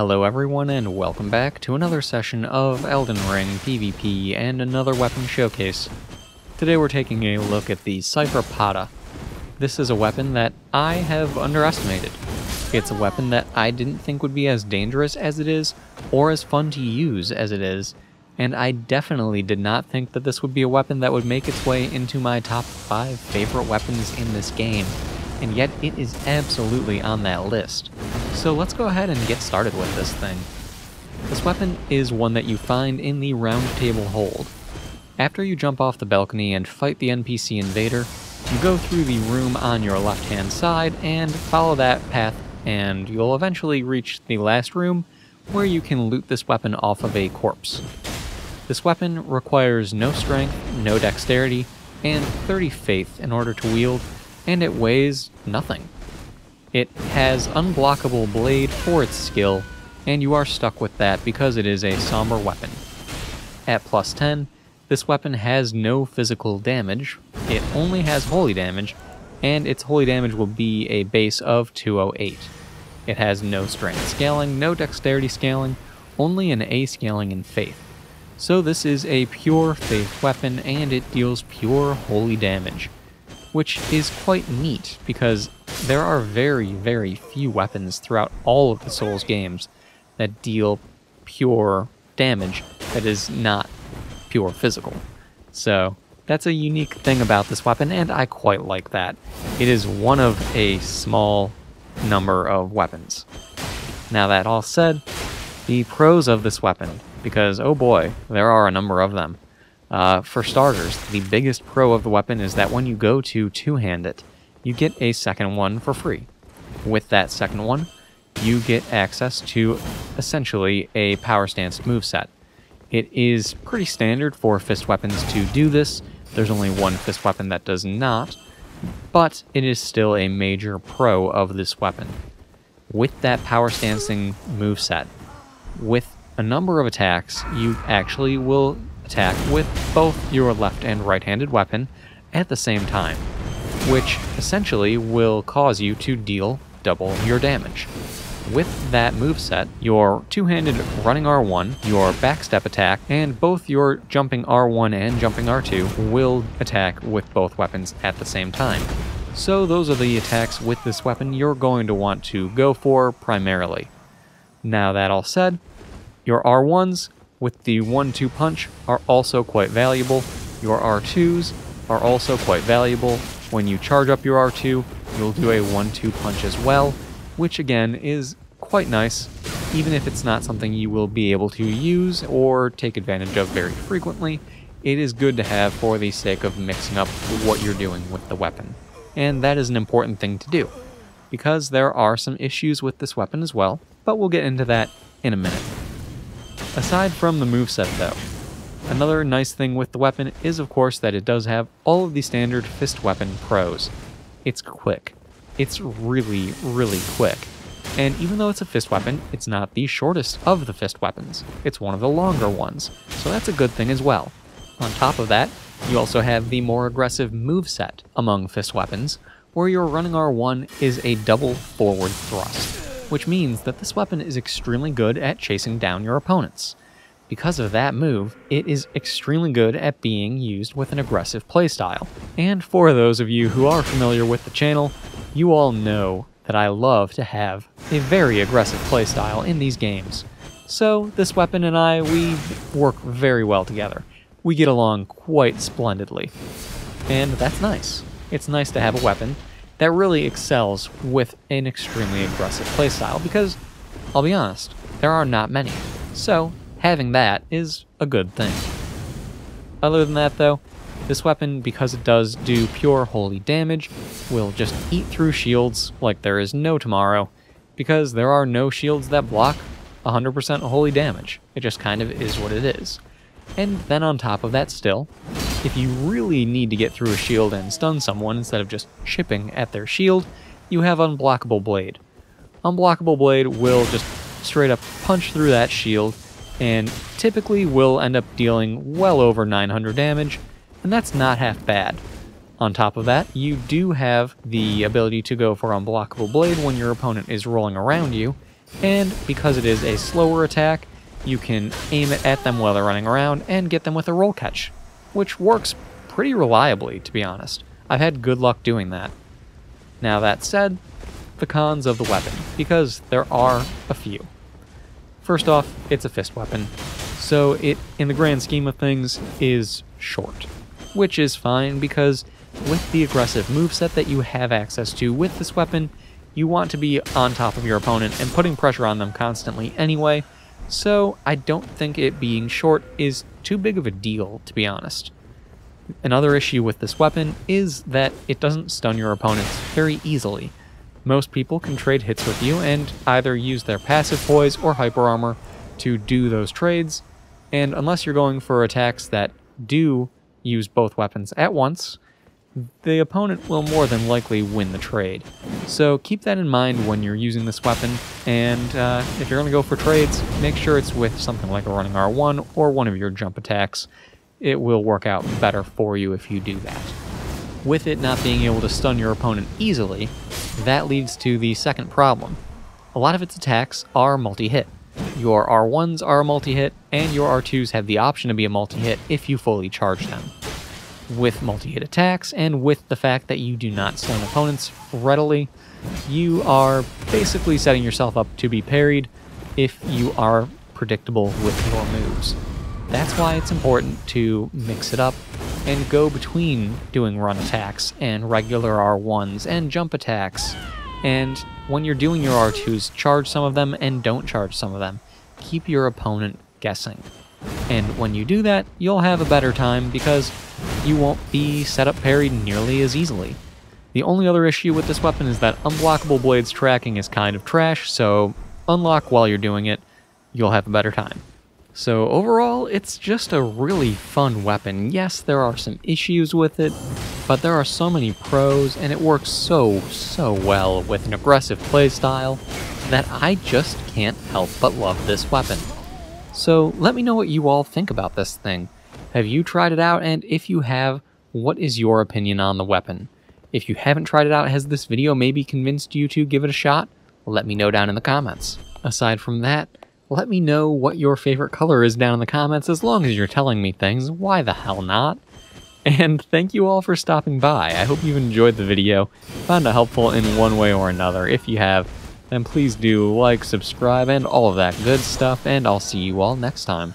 Hello everyone and welcome back to another session of Elden Ring PvP and another weapon showcase. Today we're taking a look at the Cipher. This is a weapon that I have underestimated. It's a weapon that I didn't think would be as dangerous as it is, or as fun to use as it is, and I definitely did not think that this would be a weapon that would make its way into my top 5 favorite weapons in this game, and yet it is absolutely on that list. So let's go ahead and get started with this thing. This weapon is one that you find in the Round Table Hold. After you jump off the balcony and fight the NPC invader, you go through the room on your left-hand side and follow that path, and you'll eventually reach the last room where you can loot this weapon off of a corpse. This weapon requires no strength, no dexterity, and 30 faith in order to wield, and it weighs nothing. It has unblockable blade for its skill, and you are stuck with that because it is a somber weapon. At plus 10, this weapon has no physical damage, it only has holy damage, and its holy damage will be a base of 208. It has no strength scaling, no dexterity scaling, only an A scaling in faith. So this is a pure faith weapon, and it deals pure holy damage, which is quite neat because there are very few weapons throughout all of the Souls games that deal pure damage that is not pure physical. So that's a unique thing about this weapon, and I quite like that. It is one of a small number of weapons. Now that all said, the pros of this weapon, because oh boy, there are a number of them. For starters, the biggest pro of the weapon is that when you go to two-hand it, you get a second one for free. With that second one, you get access to essentially a power stance moveset. It is pretty standard for fist weapons to do this. There's only one fist weapon that does not, but it is still a major pro of this weapon. With that power stancing moveset, with a number of attacks, you actually will attack with both your left and right-handed weapon at the same time, which essentially will cause you to deal double your damage. With that moveset, your two-handed running R1, your backstep attack, and both your jumping R1 and jumping R2 will attack with both weapons at the same time. So those are the attacks with this weapon you're going to want to go for primarily. Now that all said, your R1s with the 1-2 punch are also quite valuable. Your R2s are also quite valuable. When you charge up your R2, you'll do a 1-2 punch as well, which again is quite nice, even if it's not something you will be able to use or take advantage of very frequently. It is good to have for the sake of mixing up what you're doing with the weapon. And that is an important thing to do, because there are some issues with this weapon as well, but we'll get into that in a minute. Aside from the moveset though, another nice thing with the weapon is of course that it does have all of the standard fist weapon pros. It's quick. It's really quick. And even though it's a fist weapon, it's not the shortest of the fist weapons. It's one of the longer ones, so that's a good thing as well. On top of that, you also have the more aggressive moveset among fist weapons, where your running R1 is a double forward thrust, which means that this weapon is extremely good at chasing down your opponents. Because of that move, it is extremely good at being used with an aggressive playstyle. And for those of you who are familiar with the channel, you all know that I love to have a very aggressive playstyle in these games. So this weapon and I, we work very well together. We get along quite splendidly. And that's nice. It's nice to have a weapon that really excels with an extremely aggressive playstyle, because, I'll be honest, there are not many. So having that is a good thing. Other than that though, this weapon, because it does do pure holy damage, will just eat through shields like there is no tomorrow, because there are no shields that block 100% holy damage. It just kind of is what it is. And then on top of that still, if you really need to get through a shield and stun someone instead of just chipping at their shield, you have Unblockable Blade. Unblockable Blade will just straight up punch through that shield, and typically will end up dealing well over 900 damage, and that's not half bad. On top of that, you do have the ability to go for Unblockable Blade when your opponent is rolling around you, and because it is a slower attack, you can aim it at them while they're running around and get them with a roll catch, which works pretty reliably, to be honest. I've had good luck doing that. Now that said, the cons of the weapon, because there are a few. First off, it's a fist weapon, so it, in the grand scheme of things, is short, which is fine because with the aggressive moveset that you have access to with this weapon, you want to be on top of your opponent and putting pressure on them constantly anyway, so I don't think it being short is too big of a deal, to be honest. Another issue with this weapon is that it doesn't stun your opponents very easily. Most people can trade hits with you and either use their passive poise or hyper armor to do those trades, and unless you're going for attacks that do use both weapons at once, the opponent will more than likely win the trade. So keep that in mind when you're using this weapon, and if you're going to go for trades, make sure it's with something like a running R1 or one of your jump attacks. It will work out better for you if you do that. With it not being able to stun your opponent easily, that leads to the second problem. A lot of its attacks are multi-hit. Your R1s are a multi-hit, and your R2s have the option to be a multi-hit if you fully charge them. With multi-hit attacks, and with the fact that you do not stun opponents readily, you are basically setting yourself up to be parried if you are predictable with your moves. That's why it's important to mix it up and go between doing run attacks and regular R1s and jump attacks. And when you're doing your R2s, charge some of them and don't charge some of them. Keep your opponent guessing. And when you do that, you'll have a better time because you won't be set up parried nearly as easily. The only other issue with this weapon is that unblockable blades tracking is kind of trash, so unlock while you're doing it, you'll have a better time. So overall, it's just a really fun weapon. Yes, there are some issues with it, but there are so many pros, and it works so well with an aggressive playstyle that I just can't help but love this weapon. So let me know what you all think about this thing. Have you tried it out, and if you have, what is your opinion on the weapon? If you haven't tried it out, has this video maybe convinced you to give it a shot? Let me know down in the comments. Aside from that, let me know what your favorite color is down in the comments. As long as you're telling me things, why the hell not? And thank you all for stopping by. I hope you enjoyed the video, found it helpful in one way or another. If you have, then please do like, subscribe, and all of that good stuff, and I'll see you all next time.